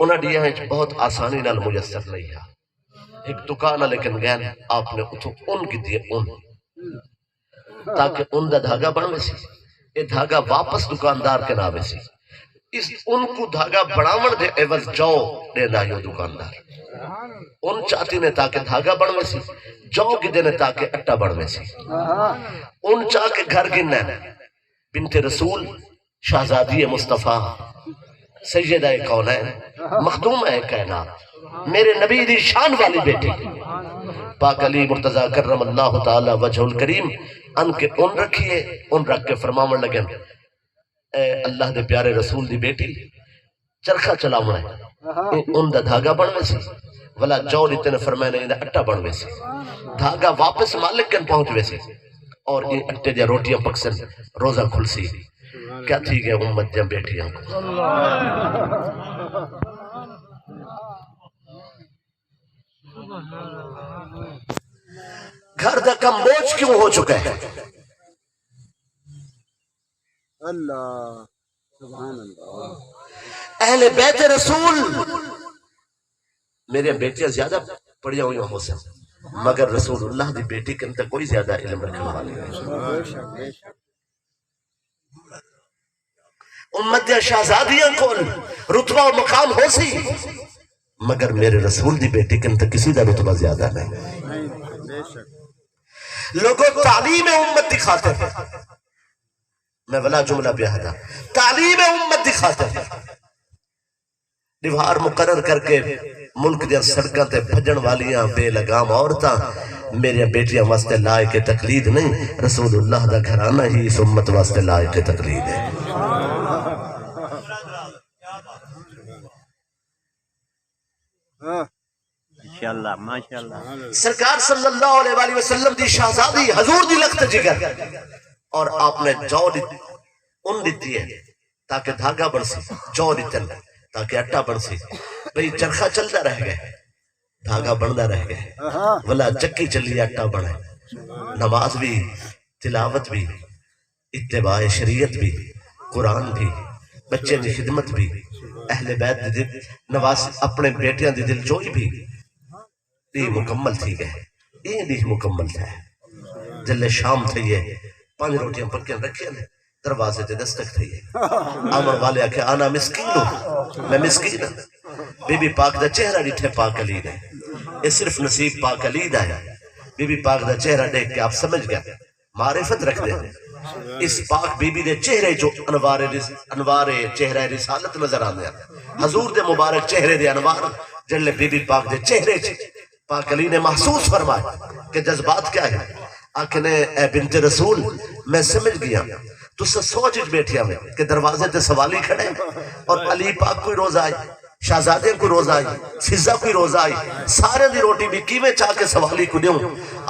انہاں ڈیاں بہت آسانی نال میسر نہیں ہے. ایک دکان لیکن گئے آپ نے اتھوں اون کی دیے اون تاکہ ان دا دھاگا بنوے سی. یہ دھاگا واپس دکاندار کے ناوے سی. اس ان کو دھاگا بڑھاون دے عوض جو دینا یہ دکاندار ان چاہتی نے تاکہ دھاگا بنوے سی. جو کی دینے تاکہ اٹا بنوے سی. ان چاہ کے گھر گننا بنت رسول شہزادی مصطفیٰ سیدہ کونین مخدوم ہے کائنات میرے نبی دی شان والی بیٹی پاک علی مرتضی کرم اللہ تعالی وجہ الکریم ان کے ان رکھیے. ان رکھ کے فرماون لگن اے اللہ دے پیارے رسول دی بیٹی چرخہ چلاونا ہے ان دا دھاگا بنوے سی ولا جو لیتے نے فرمائے نے اٹا بنوے سی. دھاگا واپس مالک کن پہنچوے سی اور یہ اٹے دیا روٹیاں پکسن روزہ کھل سی. کیا تھی گئے امت جم بیٹیاں کو گھر دا کم بوجھ کیوں ہو چکے ہیں. اللہ سبحان اللہ. اہل بیت رسول میرے بیٹیاں زیادہ پڑھیا ہوئی ہو سکتے مگر رسول اللہ دی بیٹی کے اندر کوئی زیادہ علم رکھنے والی نہیں. امت یا شہزادیاں کو رتبہ و مقام ہو سی مگر میرے رسول دی بیٹی کے اندر کسی دا رتبہ زیادہ نہیں. لوگوں تعلیم امت دکھاتے ہیں. میں ولا جملہ بیاہدہ تعلیم امت دکھاتے ہیں. دیوار مقرر کر کے ملک دیا سڑکاں تے بھجن والیاں بے لگام عورتاں میرے بیٹیاں واسطے لائق تقلید نہیں. رسول اللہ دا گھرانہ ہی اس امت واسطے لائق تقلید ہے. ماشاءاللہ ماشاءاللہ. سرکار صلی اللہ علیہ وآلہ وسلم دی شہزادی حضور دی لخت جگر اور آپ نے جو ان دیتی ہے تاکہ دھاگا بن سی. جو دیتن تاکہ اٹا بن سی. بھئی چرخہ چلتا رہ گئے دھاگا بندا رہ گئے ولا چکی چلی اٹا بنے. نماز بھی تلاوت بھی اتباع شریعت بھی قرآن بھی بچے دی خدمت بھی اہل بیت دی دل نواز اپنے بیٹیاں دی دل جوئی بھی یہ مکمل تھی گئے. یہ بھی مکمل تھا. جلے شام تھے یہ 5 روٹیاں پکیاں رکھیں دروازے تے دستک تھی. آمر والے آکے آنا مسکین ہوں میں مسکین ہوں. بی بی پاک دا چہرہ ڈٹھے پاک علی نے. یہ صرف نصیب پاک علی دا ہے. بی بی پاک دا چہرہ دیکھ کے آپ سمجھ گئے معرفت رکھ دے. اس پاک بی بی دے چہرے جو انوار چہرہ رسالت نظر آنے حضور دے مبارک چہرے دے انوار جلے بی بی پاک دے چہرے پاک علی نے محسوس فرمایا کہ جذبات کیا ہے. آکھنے اے بنت رسول میں سمجھ گیا تو سوچ بیٹھیا میں کہ دروازے تے سوالی کھڑے اور علی پاک کوئی روز آئی شہزادے کوئی روز آئی فضا کوئی روز آئی سارے دی روٹی بھی کیویں چاہ کے سوالی کو دیوں.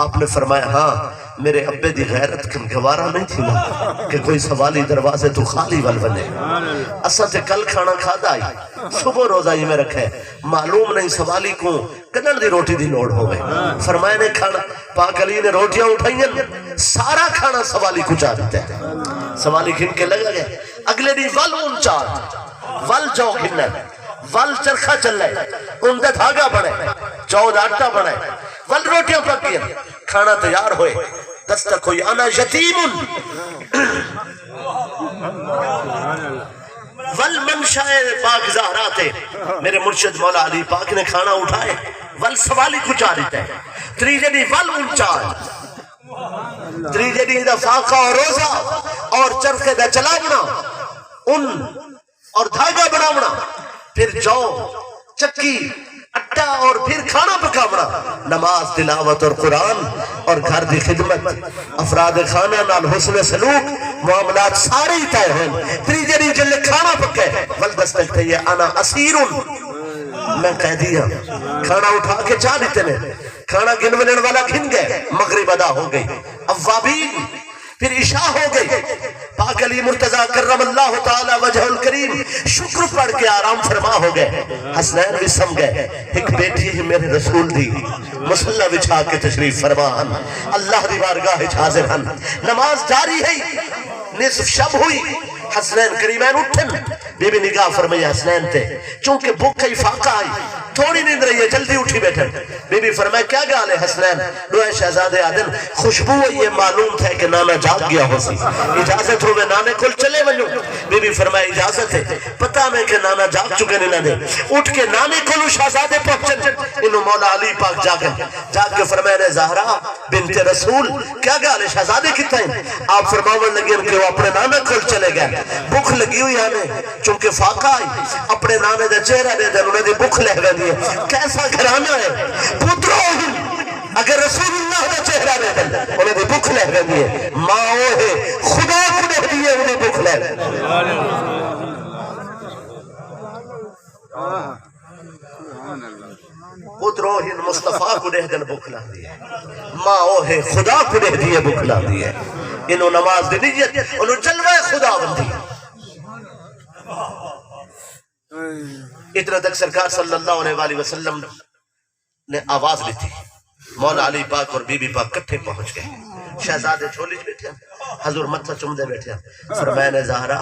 آپ نے فرمایا ہاں میرے ابے دی غیرت کن گوارا نہیں تھی نا کہ کوئی سوالی دروازے تو خالی ول بنے. اساں تے کل کھانا کھادا آئی صبح روزہ ہی میں رکھے معلوم نہیں سوالی کو کنن دی روٹی دی لوڑ ہو گئے. فرمایا نے کھانا پاک علی نے روٹیاں اٹھائیں سارا کھانا سوالی کو چاہ دیتے ہیں. سوالی کھن کے لگا گئے اگلے دی ول ان چاہ ول جو کھنن ول چرخہ چل رہے ان دے دھاگا بڑھے 14 آٹا بڑھے ول روٹیاں پکیاں کھانا تیار ہوئے. دستک ہوئی انا یتیم ول منشاء پاک زہراتے میرے مرشد مولا علی پاک نے کھانا اٹھائے ول سوالی کو چاہ دیتے ہیں. تریجے دی ول انچال تریجے دی دا فاقہ اور روزہ اور چرخے دا چلاونا ان اور دھاگا بناونا پھر جو چکی اٹا اور پھر کھانا پکاونا نماز تلاوت اور قرآن اور گھر دی خدمت افراد خانہ نال حسن سلوک معاملات سارے ہی طے ہیں. تریجے دی جلے کھانا پکے ولدستک تھے یہ انا اسیرن میں قیدی ہوں. کھانا اٹھا کے چاہ دیتے نے کھانا گنونن والا گھن گئے مغرب ادا ہو گئی اوابین پھر عشاء ہو گئی. پاک علی مرتضی کرم اللہ تعالی وجہ الکریم شکر پڑھ کے آرام فرما ہو گئے. حسنین بھی سم گئے ایک بیٹی ہی میرے رسول دی مسلح بچھا کے تشریف فرمان اللہ دی بارگاہ حاضر ہن. نماز جاری ہے نصف شب ہوئی حسنین کریمین اٹھن بی بی نگاہ فرمائی حسنین تے چونکہ بھوک ہی فاقہ آئی تھوڑی نیند رہی ہے جلدی اٹھی بیٹھن بی بی فرمائی کیا گال ہے حسنین دوئے شہزادے آدن خوشبو یہ معلوم تھا کہ نانا جاگ گیا ہو سی اجازت ہوئے نانے کل چلے ونجو بی بی فرمائی اجازت ہے پتہ میں کہ نانا جاگ چکے نہیں دے اٹھ کے نانے کلو شہزادے پہنچن انہوں مولا علی پاک جاگ کے فرمائے زہرا بنت رسول کیا گال ہے شہزادے کتا ہیں آپ فرماون لگے کہ وہ اپنے نانا کل چلے گئے بھوک لگی ہوئی ہمیں چونکہ فاقہ آئی اپنے نانے دے چہرہ دے دے انہیں دی بھوک لہ گئی ہے کیسا گھرانا ہے پترو اگر رسول اللہ دا چہرہ دے دے انہیں دی بھوک لہ گئی ہے ماں ہے خدا کو دے دیئے انہیں بھوک لہ گئی پترو ہن مصطفیٰ کو دے دن بھوک لہ دیئے ماں ہے خدا کو دے دیئے بھوک لہ دیئے انہوں نماز دی نیت انہوں جلوہ خدا بندی اتنا تک سرکار صلی اللہ علیہ وآلہ وسلم نے آواز لی تھی مولا علی پاک اور بی بی پاک کٹھے پہنچ گئے شہزادے چھولی بیٹھے حضور متھا چمدے بیٹھے فرمایا نے زہرا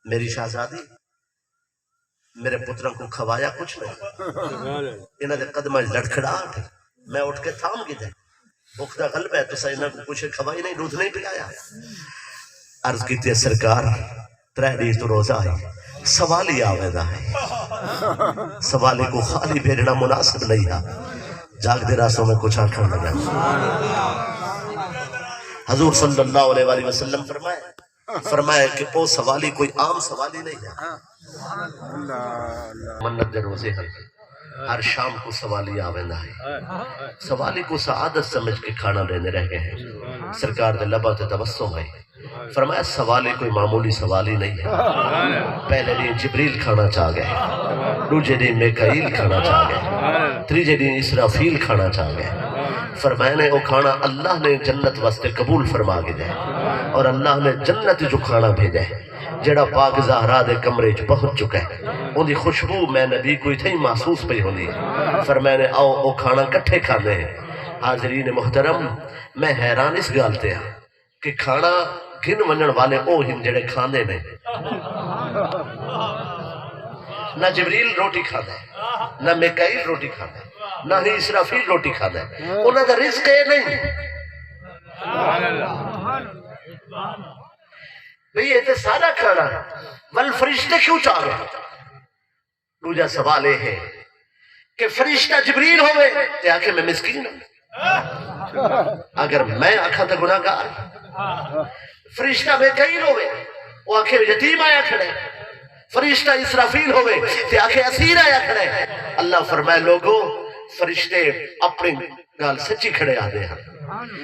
میری شہزادی میرے پتروں کو کھوایا کچھ نہیں انہاں دے قدمہ لڑکھڑا میں اٹھ کے تھام گی دے بھوک دا غلب ہے تو سا کو کچھ کھوائی نہیں دودھ نہیں پلایا عرض کی تھی سرکار ترہری تو روزہ آئی سوالی آویدہ ہے سوالی کو خالی بھیجنا مناسب نہیں ہے جاگ دے راسوں میں کچھ آنکھیں لگا حضور صلی اللہ علیہ وآلہ وسلم فرمائے کہ وہ سوالی کوئی عام سوالی نہیں ہے منت دے روزے ہر شام کو سوالی آویدہ ہے سوالی کو سعادت سمجھ کے کھانا لینے رہ گئے ہیں سرکار دے لبا تے تبسم ہے فرمایا سوالی کوئی معمولی سوالی نہیں ہے پہلے دن جبریل کھانا چاہ گئے دوسرے دن میکائیل کھانا چاہ گئے تیسرے دن اسرافیل کھانا چاہ گئے فرمایا نے وہ کھانا اللہ نے جنت واسطے قبول فرما کے دے اور اللہ نے جنت جو کھانا بھیجا ہے جڑا پاک زہرا دے کمرے چ پہنچ چکا ہے ان دی خوشبو میں نبی کوئی تھی محسوس پہ ہوندی ہے فرمایا نے آؤ وہ کھانا کٹھے کھانے ہیں حاضرین محترم میں حیران اس گالتے ہیں کہ کھانا گن ونن والے او ہن جڑے کھانے میں نہ جبریل روٹی کھانا ہے نہ میکائیل روٹی کھانا ہے نہ ہی اسرافیل روٹی کھانا ہے انہاں دا رزق ہے نہیں بھئی یہ تو سارا کھانا والفرشتے کیوں چاہ گئے دوجہ سوال ہے کہ فرشتہ جبریل ہوئے تے آکھے میں مسکین ہوں اگر میں آکھا تھا گناہگار فرشتہ میکائیل ہوئے وہ آکھے یتیم آیا کھڑے فرشتہ اسرافیل ہوئے تے آکھے اسیر آیا کھڑے اللہ فرمائے لوگوں فرشتے اپنی گال سچی کھڑے آدھے ہیں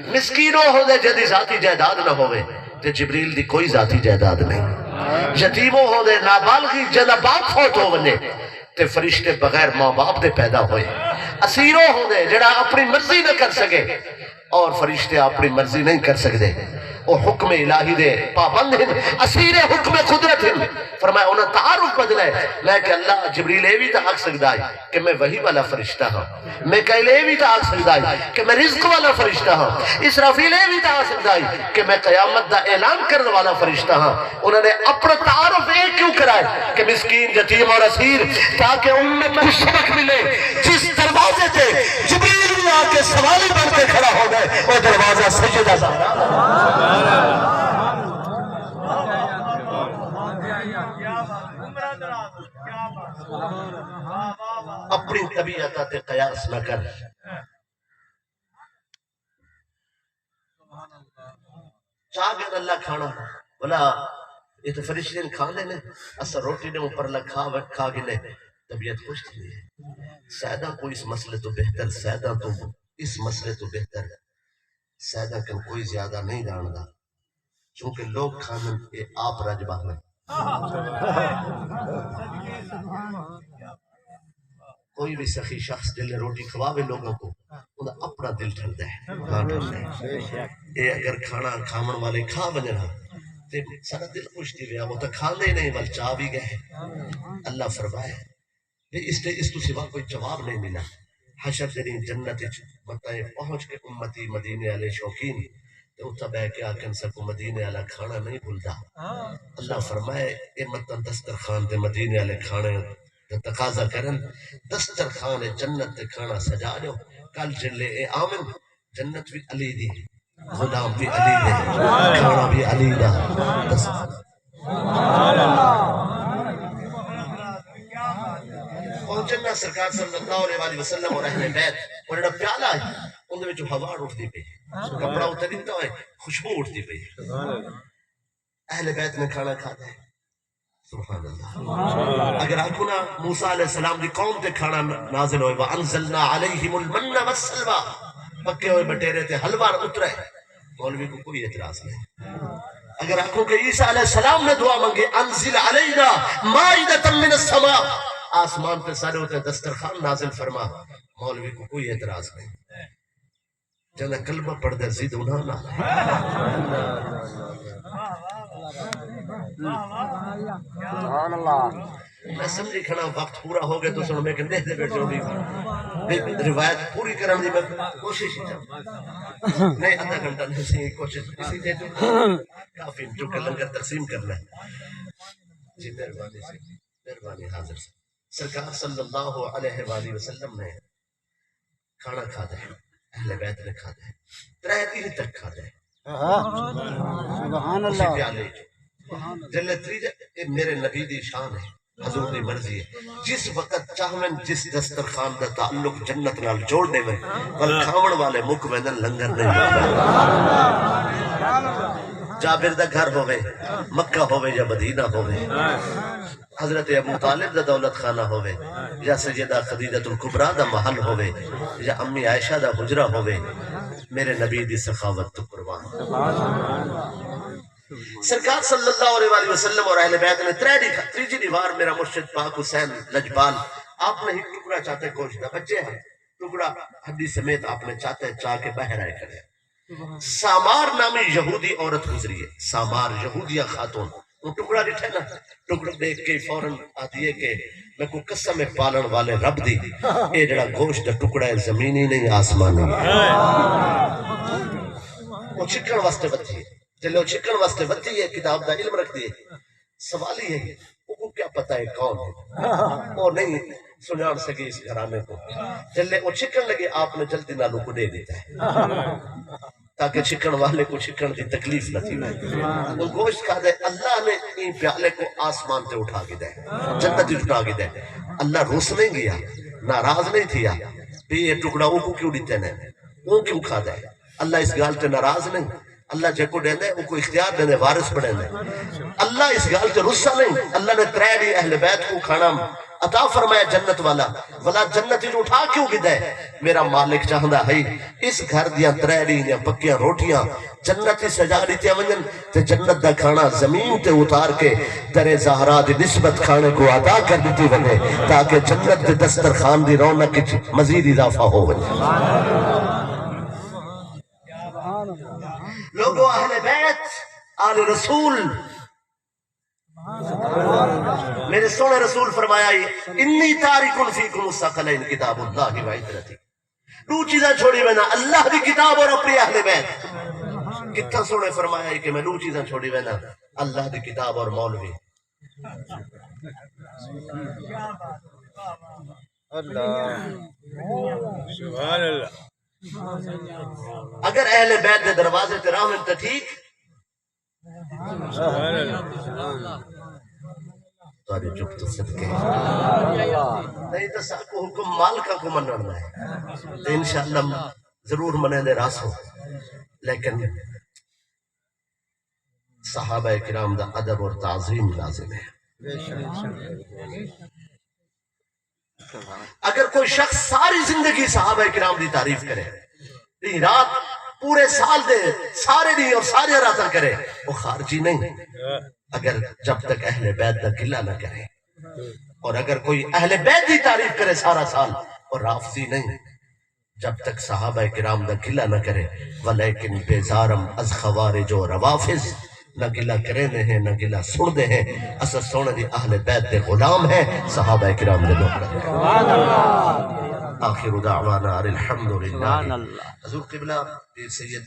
مسکینوں ہو دے جدی ذاتی جائیداد نہ ہوئے تے جبریل دی کوئی ذاتی جائیداد نہیں یتیموں ہو دے نابالغی جنہ باپ فوت ہو بنے تے فرشتے بغیر ماں باپ دے پیدا ہوئے اسیروں ہو دے جڑا اپنی مرضی نہ کر سکے اور فرشتے اپنی مرضی نہیں کر سکتے وہ حکم الہی دے پابند ہیں اسیر حکم قدرت ہیں فرمایا انہوں تعارف بدلا ہے میں کہ اللہ جبریل ایوی تا آگ سکتا ہے کہ میں وہی والا فرشتہ ہوں میکائیل ایوی تا آگ سکتا ہے کہ میں رزق والا فرشتہ ہوں اسرافیل ایوی تا آگ سکتا ہے کہ میں قیامت دا اعلان کرنے والا فرشتہ ہوں انہوں نے اپنا تعارف ایک کیوں کرائے کہ مسکین یتیم اور اسیر تاکہ امت کو سبق ملے جس دروازے سے جبریل نے آ کے سوالی بن کے کھڑا ہو گئے وہ دروازہ سیدہ زہرا اپنی طبیعت تے قیاس نہ کر چاہ گئے اللہ کھانا بلا یہ تو فرشتے نے کھا لینے اثر روٹی نے اوپر کھا گئے طبیعت خوش تھی سیدہ کو اس مسئلے تو بہتر سیدہ تو اس مسئلے تو بہتر سیدہ کن کوئی زیادہ نہیں جاندا چونکہ لوگ کھانن کے آپ رجبہ میں کوئی بھی سخی شخص دل روٹی کھواوے لوگوں کو انہیں اپنا دل ٹھنڈا ہے اے اگر کھانا کھامن والے کھا بننا تے سارا دل خوش تھی گیا وہ تو کھانے نہیں بل چاہ بھی گئے اللہ فرمائے اس تو سوا کوئی جواب نہیں ملا حشر دنی جنت مطلع پہنچ کے امتی مدینے علیہ شوقین تو اتھا بہ کے آکن سکو مدینے والا کھانا نہیں بھولدا. اللہ فرمائے اے متن دسترخوان تے مدینے والے کھانے تے تقاضا کرن دسترخوان جنت تے کھانا سجا دیو. کل چلے اے آمن جنت بھی علی دی غلام بھی علی دے کھانا بھی علی دا. پہنچنا سرکار صلی اللہ علیہ وسلم اور اہل بیت اور جڑا پیالہ ہے ان دے وچ ہوا اٹھدی پئی کپڑا اتر دیتا ہے خوشبو اٹھدی پئی. اہل بیت نے کھانا کھاتا ہے. سبحان اللہ. اگر آنکھو نا موسیٰ علیہ السلام دی قوم تے کھانا نازل ہوئے وَأَنزَلْنَا عَلَيْهِمُ الْمَنَّ وَالسَّلْوَىٰ پکے ہوئے بٹیرے تے حلوہ اترے مولوی کو کوئی اعتراض نہیں. اگر آنکھوں کہ عیسیٰ علیہ السلام نے دعا مانگی انزل علینا مائدۃ من السماء آسمان پہ سارے ہوتے دسترخوان نازل فرما مولوی کو کوئی اعتراض نہیں. جنہ کلمہ پڑھ دے زید انہاں نہ سبحان اللہ. میں سمجھی کھڑا وقت پورا ہو گیا تو سنو میں کہنے دے بیٹھے ہوگی روایت پوری کرنے دی میں کوشش ہی جاؤں نہیں آدھا گھنٹہ نہیں سی کوشش اسی دے جو کافی جو کہ لنگر تقسیم کرنا ہے. جی مہربانی سے مہربانی حاضر سے. سرکار صلی اللہ علیہ وآلہ وسلم نے کھانا کھاتا ہے اہل بیت نے کھاتا ہے 3 دن تک کھاتا ہے. سبحان اسی اللہ. پیالے جلے تریجہ میرے نبی دی شان ہے حضور دی مرضی ہے. جس وقت چاہمن جس دسترخوان دا تعلق جنت نال جوڑ دے میں بل کھاون والے مک ویندن لنگر نہیں جابر دا گھر ہوئے مکہ ہوئے یا مدینہ ہوئے حضرت ابو طالب دا دولت خانہ ہوئے یا سیدہ خدیجۃ الکبریٰ دا محل ہوئے یا امی عائشہ دا حجرہ ہوئے میرے نبی دی سخاوت تو قربان. سرکار صلی اللہ علیہ وسلم اور اہل بیت نے تیجی دیوار میرا مرشد پاک حسین لجبال آپ نے ہی ٹکڑا چاہتے گوشت دا بچے ہیں ٹکڑا ہڈی سمیت آپ نے چاہتے چاہ کے بہر آئے کھڑے. سامار نامی یہودی عورت گزری ہے سامار یہودیہ خاتون وہ ٹکڑا ڈٹھے نا ٹکڑا دیکھ کے فوراً آتی ہے کہ میں کو قسم پالن والے رب دی اے جڑا گوشت دا ٹکڑا ہے زمینی نہیں آسمانی وہ چکن واسطے بتی ہے چلے وہ چکن واسطے بتی ہے کتاب دا علم رکھ دیئے. سوال ہی ہے وہ کو کیا پتہ ہے کون ہے وہ نہیں سنان سکے اس گھرانے کو. چلے وہ چکن لگے آپ نے جلدی نالو کو دے دیتا ہے تاکہ چکن والے کو چکن کی تکلیف نہ تھی. وہ گوشت کھا دے اللہ نے این پیالے کو آسمان تے اٹھا کے دے جنت اٹھا کے دے. اللہ روس نہیں گیا ناراض نہیں تھیا بھی یہ ٹکڑا وہ کو کیوں دیتے نے وہ کیوں کھا دے. اللہ اس گال تے ناراض نہیں. اللہ جے کو دیندے وہ کو اختیار دیندے وارث پڑھیں دے. اللہ اس گال تے رسا نہیں. اللہ نے 3 دی اہل بیت کو کھانا عطا فرمایا جنت والا ولا جنت جو اٹھا کیوں گدے میرا مالک چاہندا ہے اس گھر دیاں 3 دیاں پکیاں روٹیاں جنت سجا دیتے ونجن تے جنت دا کھانا زمین تے اتار کے در زہرا دی نسبت کھانے کو عطا کر دیتی ونے تاکہ جنت دے دسترخوان دی رونق مزید اضافہ ہو ونے. لوگو اہل بیت آل رسول میرے سونے رسول فرمایا انی تارکن فیکم الثقلین کتاب اللہ و عترتی. 2 چیزیں چھوڑی میں نا اللہ کی کتاب اور اپنی اہل بیت. کتنا سونے فرمایا کہ میں 2 چیزیں چھوڑی میں نا اللہ کی کتاب اور مولوی. سبحان اللہ. اگر اہل بیت دے دروازے تے راہ میں ٹھیک تاری چپ تو صدقے نہیں تو ساکو حکم مالکہ کو مننا ہے تو انشاءاللہ ضرور منے دے راس ہو. لیکن صحابہ کرام دا ادب اور تعظیم لازم ہے. اگر کوئی شخص ساری زندگی صحابہ کرام دی تعریف کرے دن رات پورے سال دے سارے دن اور سارے راتاں کرے وہ خارجی نہیں. اگر جب تک اہل بیت دا گلہ نہ کرے اور اگر کوئی اہل بیت دی تعریف کرے سارا سال اور رافضی نہیں جب تک صحابہ کرام دا گلہ نہ کرے. ولیکن بیزارم از خوارج و روافظ نہ گلہ کرے ہیں نہ گلہ سن دے ہیں. اصل سونے دی اہل بیت دے غلام ہیں صحابہ کرام دے لوگ. آخر دعوانا الحمدللہ. حضور قبلہ سید